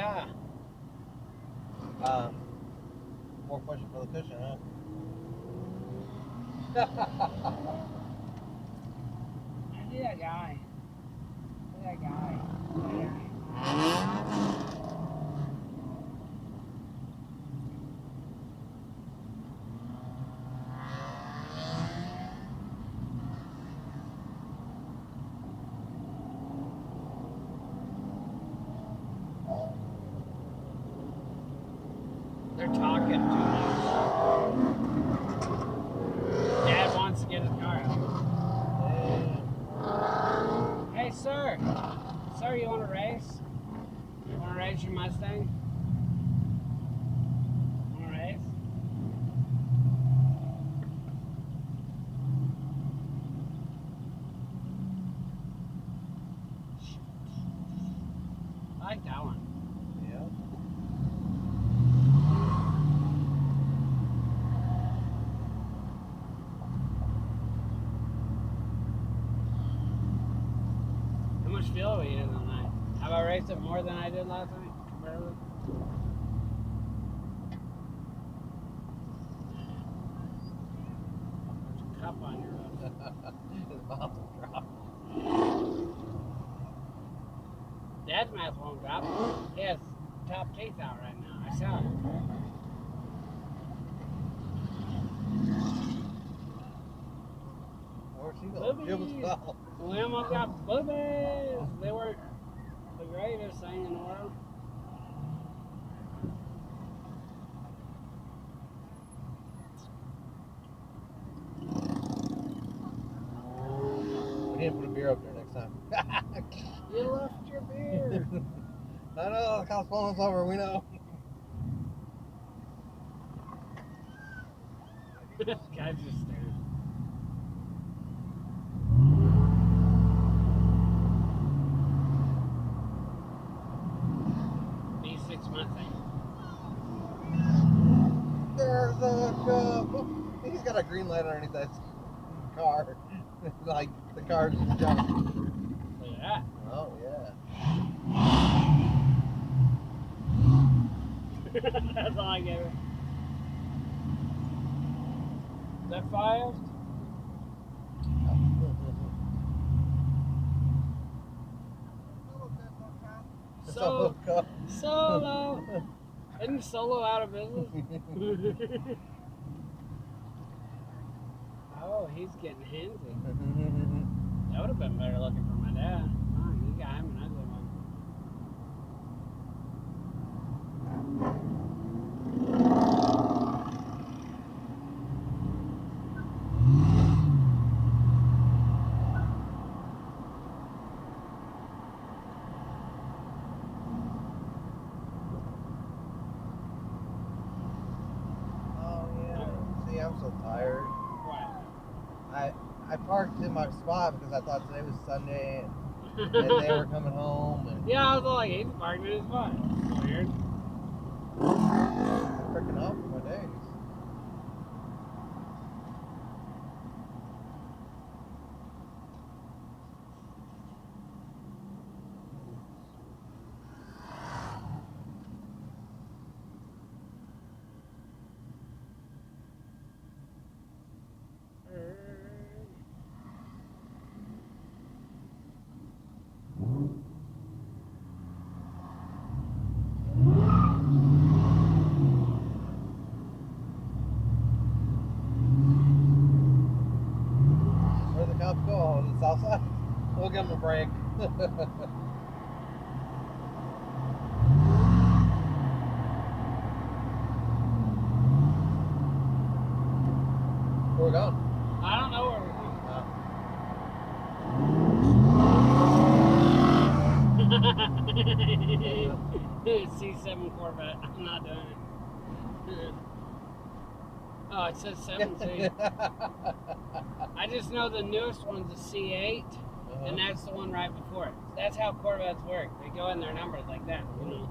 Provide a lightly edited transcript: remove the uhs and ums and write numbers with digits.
Yeah. More pushing for the cushion, huh? I see that guy. That guy. They're talking too much. Dad wants to get his car out. Hey, sir. Sir, you want to race? You want to race your Mustang? Want to race? I like that one. Yeah. How much fuel are we using tonight? Have I raced it more than I did last night? Comparatively? There's a cup on your roof. His mouth will drop. Dad's mouth won't drop. He has top teeth out right now. I saw it. Where's he going? Boobies. We almost got boobies. They were the greatest thing in the world. We need to put a beer up there next time. You left your beer. I know, the cop's pulling us over, we know. This guy's just staring. B6 Mustang. There's a cup. He's got a green light underneath that car. Like, the car's just jumping. Look at that. Oh, yeah. That's all I gave her. Is that 5? Solo cup. Solo. Isn't Solo out of business? Oh, he's getting handsy. That would have been better looking for my dad. Oh, you got him an ugly one. Oh, yeah. See, I'm so tired. What? I parked in my spot because I thought today was Sunday and they were coming home. And Yeah, I was like, he's parking in his spot. Weird. I'm freaking off for my days. Where'd the cops go? On the south side? We'll give them a break. Where we going? I don't know where we're going. C7 Corvette. I'm not doing it. Oh, it says 7C. I just know the newest one's a C8, and that's the one right before it. That's how Corvettes work. They go in their numbers like that, you know.